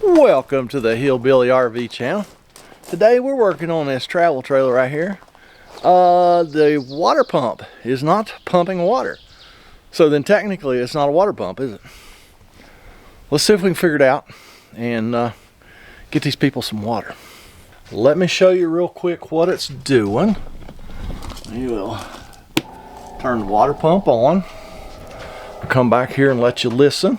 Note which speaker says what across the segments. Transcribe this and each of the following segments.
Speaker 1: Welcome to the Hillbilly RV channel. Today we're working on this travel trailer right here. The water pump is not pumping water. So then technically it's not a water pump, is it? Let's see if we can figure it out and get these people some water. Let me show you real quick what it's doing. We will turn the water pump on. I'll come back here and let you listen.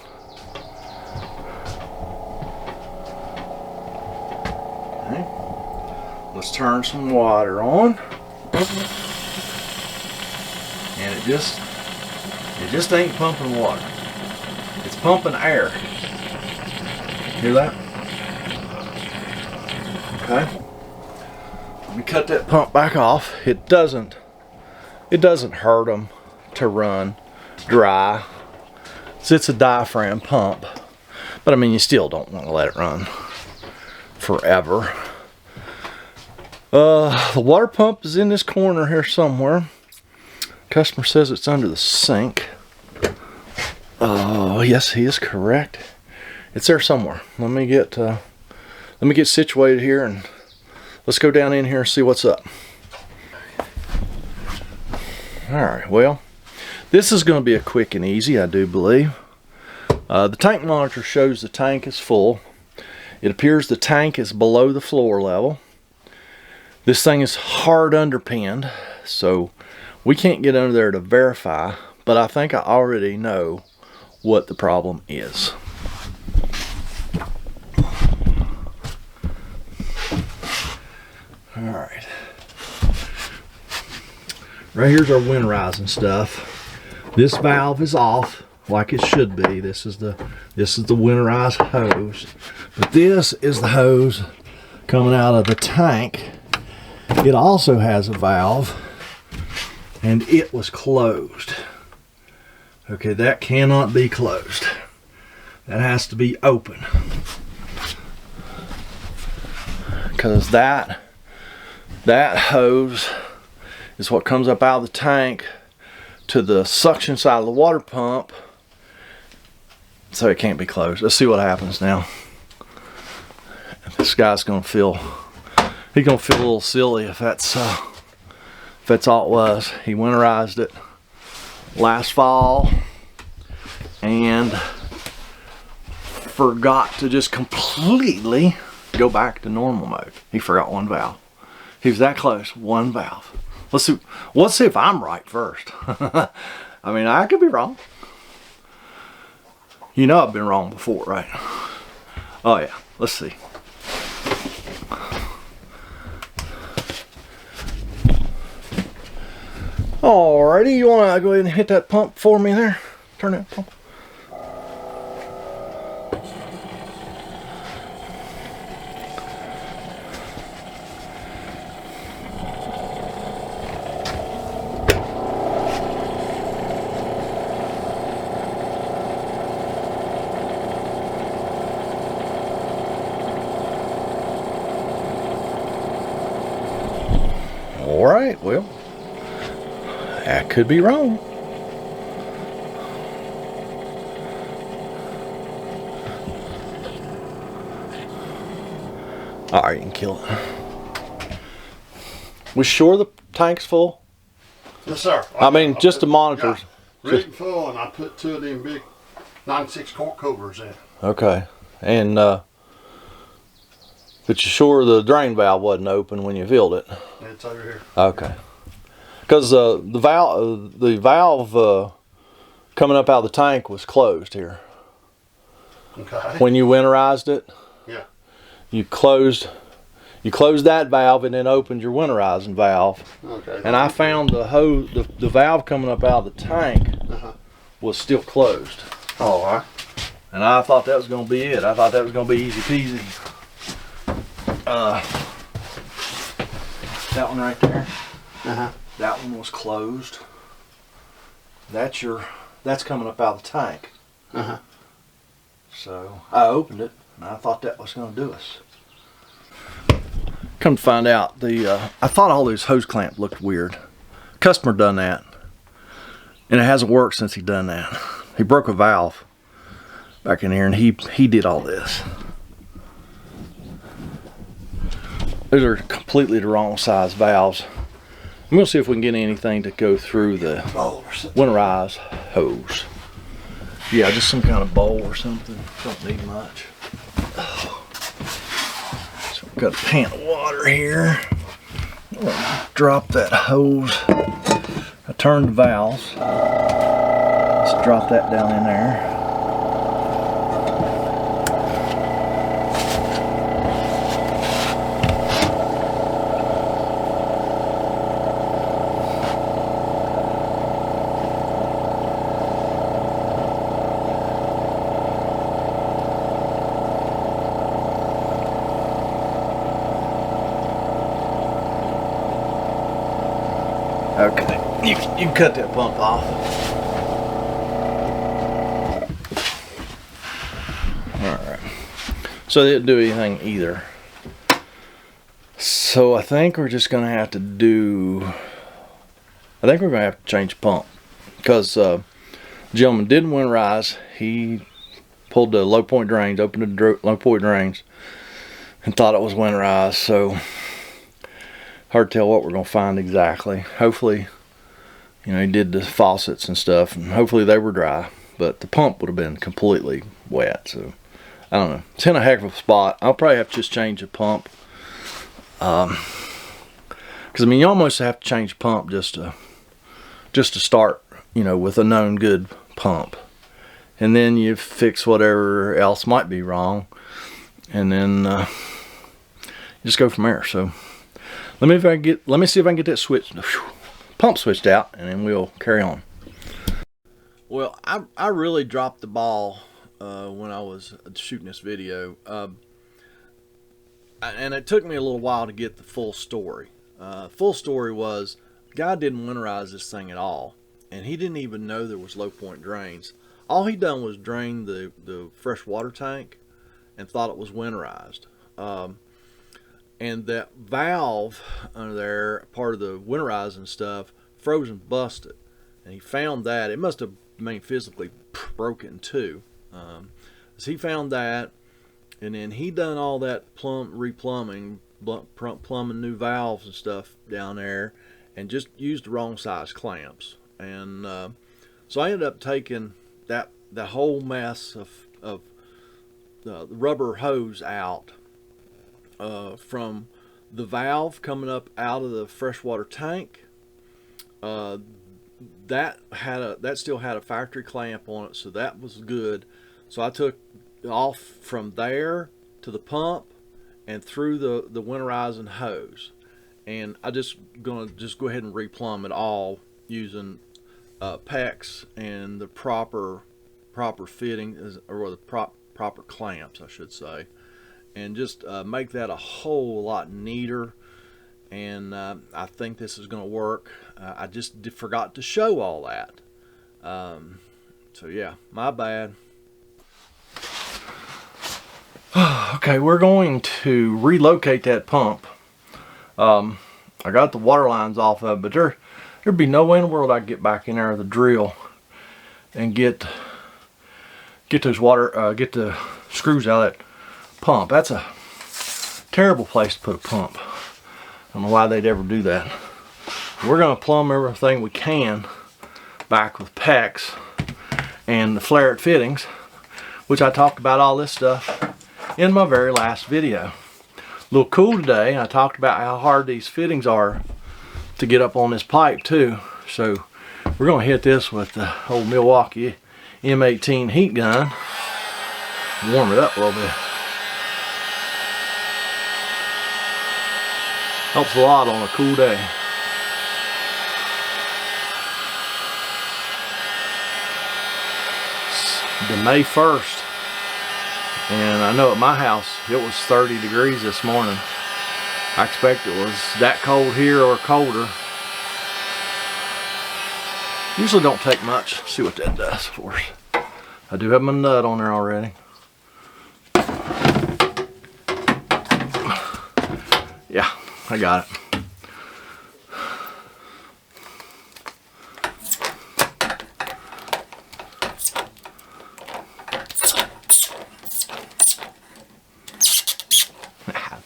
Speaker 1: Let's turn some water on. And it just ain't pumping water. It's pumping air. Hear that? Okay. Let me cut that pump back off. It doesn't hurt them to run dry. It's a diaphragm pump. But I mean, you still don't want to let it run forever. The water pump is in this corner here somewhere. Customer says it's under the sink. Oh, yes, he is correct. It's there somewhere. Let me get situated here and let's go down in here and see what's up. All right, well, this is going to be a quick and easy, I do believe. The tank monitor shows the tank is full. It appears the tank is below the floor level. This thing is hard underpinned, so we can't get under there to verify, but I think I already know what the problem is. Alright. Right here's our winterize and stuff. This valve is off like it should be. This is the winterize hose. But this is the hose coming out of the tank. It also has a valve, and it was closed. Okay, that cannot be closed. That has to be open. Because that hose is what comes up out of the tank to the suction side of the water pump. So it can't be closed. Let's see what happens now. This guy's gonna feel a little silly if that's all it was. He winterized it last fall and forgot to just completely go back to normal mode. He forgot one valve. He was that close, one valve. Let's see if I'm right first. I mean, I could be wrong. You know I've been wrong before, right? Oh yeah, let's see. Alrighty, you want to go ahead and hit that pump for me there? Turn that pump. Alright, well, that could be wrong. Alright, you can kill it. We sure the tank's full?
Speaker 2: Yes, sir.
Speaker 1: I mean, just the monitors.
Speaker 2: Reading full, and I put two of them big 96 quart coolers in.
Speaker 1: Okay. And, but you sure the drain valve wasn't open when you filled it?
Speaker 2: It's over here.
Speaker 1: Okay. Because the valve coming up out of the tank was closed here.
Speaker 2: Okay.
Speaker 1: When you winterized it,
Speaker 2: yeah,
Speaker 1: you closed that valve and then opened your winterizing valve.
Speaker 2: Okay.
Speaker 1: And I found the valve coming up out of the tank was still closed.
Speaker 2: All right.
Speaker 1: And I thought that was going to be it. I thought that was going to be easy peasy. That one right there. That one was closed. That's coming up out of the tank. So I opened it and I thought that was going to do us. Come to find out, I thought all those hose clamps looked weird. Customer done that, and it hasn't worked since he done that. He broke a valve back in here, and he did all this. Those are completely the wrong size valves. I'm gonna see if we can get anything to go through the winterize hose. Yeah, just some kind of bowl or something. Don't need much. So we've got a pan of water here. Drop that hose. I turned the valves. Let's drop that down in there. Okay, you can cut that pump off. Alright, so they didn't do anything either. So I think we're just gonna have to change the pump. Because the gentleman didn't winterize. He pulled the low point drains, opened the low point drains, and thought it was winterized. So hard to tell what we're gonna find exactly. Hopefully, you know, he did the faucets and stuff, and hopefully they were dry, but the pump would have been completely wet. So I don't know, it's in a heck of a spot. I'll probably have to just change the pump, because I mean, you almost have to change the pump just to start, you know, with a known good pump, and then you fix whatever else might be wrong, and then just go from there. So let me see if I can get that pump switched out, and then we'll carry on. Well, I really dropped the ball when I was shooting this video, and it took me a little while to get the full story. Full story was, the guy didn't winterize this thing at all, and he didn't even know there was low point drains. All he done was drain the fresh water tank and thought it was winterized. And that valve under there, part of the winterizing stuff, froze and busted. And he found that. It must have physically broken in two. So he found that, and then he done all that replumbing, plumbing new valves and stuff down there, and just used the wrong size clamps. And so I ended up taking that whole mess of the rubber hose out, from the valve coming up out of the freshwater tank. That still had a factory clamp on it, so that was good. So I took off from there to the pump and through the winterizing hose, and I just gonna go ahead and replumb it all using PEX and the proper fitting, or the proper clamps, I should say, and just make that a whole lot neater. And I think this is going to work. I just forgot to show all that. So yeah, my bad. Okay, we're going to relocate that pump. I got the water lines off of it, but there'd be no way in the world I could get back in there with a drill and get those get the screws out of that pump. That's a terrible place to put a pump. I don't know why they'd ever do that. We're going to plumb everything we can back with PEX and the flared fittings, which I talked about all this stuff in my very last video. A little cool today, I talked about how hard these fittings are to get up on this pipe too. So we're going to hit this with the old Milwaukee M18 heat gun, warm it up a little bit. Helps a lot on a cool day. It's the May 1st, and I know at my house it was 30 degrees this morning. I expect it was that cold here or colder. Usually don't take much. Let's see what that does for us. I do have my nut on there already. Yeah, I got it.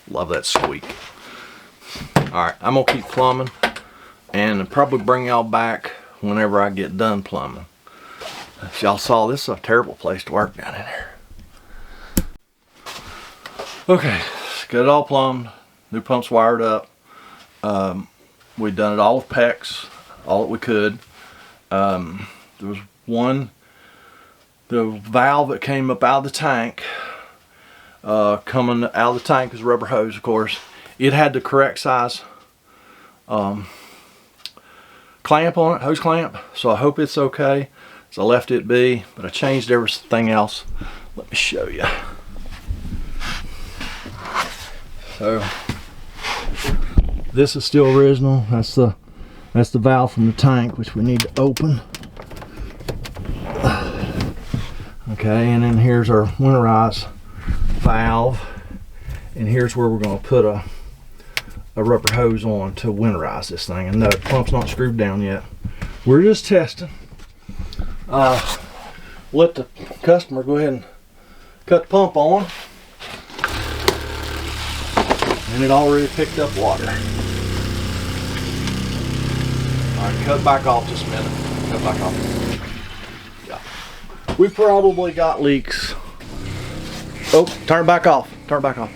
Speaker 1: Love that squeak. Alright, I'm gonna keep plumbing and probably bring y'all back whenever I get done plumbing. If y'all saw, this is a terrible place to work down in here. Okay, got it all plumbed, new pump's wired up. We've done it all with PEX, all that we could. There was the valve that came up out of the tank, coming out of the tank is a rubber hose, of course. It had the correct size clamp on it, hose clamp, so I hope it's okay. So I left it be, but I changed everything else. Let me show you. So this is still original. That's the valve from the tank, which we need to open. Okay, and then here's our winterize valve, and here's where we're going to put a rubber hose on to winterize this thing. And no, the pump's not screwed down yet. We're just testing. Let the customer go ahead and cut the pump on, and it already picked up water. Alright, cut back off just a minute. Cut back off. Yeah. We probably got leaks. Oh, turn it back off. Turn it back off.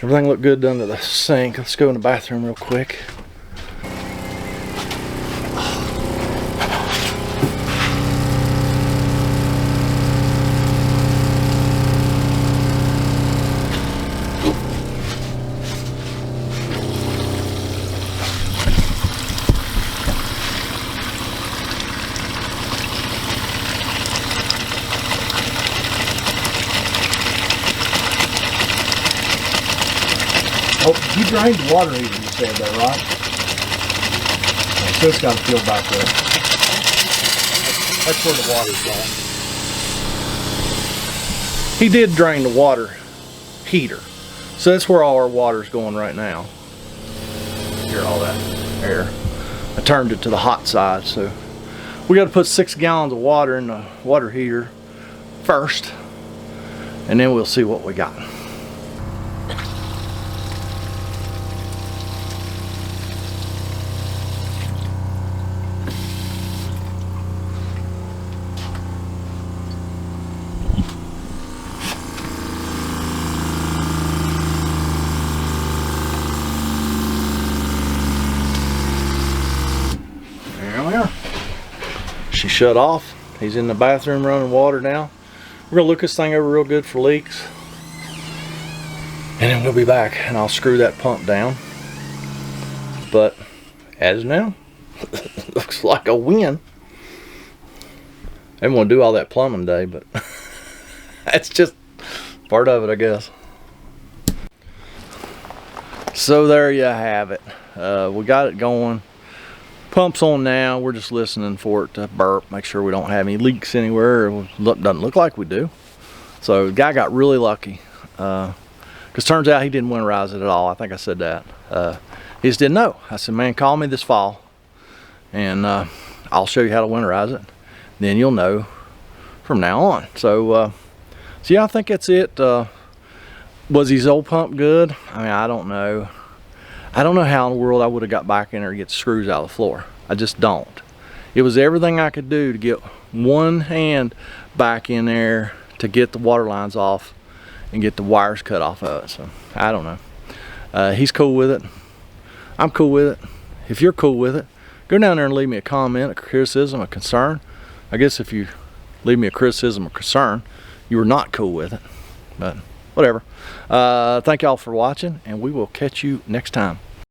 Speaker 1: Everything looked good done to the sink. Let's go in the bathroom real quick. Oh, you drained the water heater, you said that, right? So it's got to fill back up. That's where the water's going. He did drain the water heater. So that's where all our water's going right now. Hear all that air. I turned it to the hot side, so we got to put 6 gallons of water in the water heater first, and then we'll see what we got. She shut off. He's in the bathroom running water now. We're gonna look this thing over real good for leaks, and then we'll be back and I'll screw that pump down. But as of now, looks like a win. I didn't want to do all that plumbing today, but that's just part of it, I guess. So there you have it. We got it going. Pump's on now. We're just listening for it to burp, make sure we don't have any leaks anywhere. It doesn't look like we do. So the guy got really lucky, because turns out he didn't winterize it at all. I think I said that. He just didn't know. I said, man, call me this fall and I'll show you how to winterize it. Then you'll know from now on. So yeah, I think that's it. Was his old pump good? I mean, I don't know. I don't know how in the world I would have got back in there to get the screws out of the floor. I just don't. It was everything I could do to get one hand back in there to get the water lines off and get the wires cut off of it. So I don't know. He's cool with it. I'm cool with it. If you're cool with it, go down there and leave me a comment, a criticism, a concern. I guess if you leave me a criticism or concern, you were not cool with it. But whatever. Thank y'all for watching, and we will catch you next time.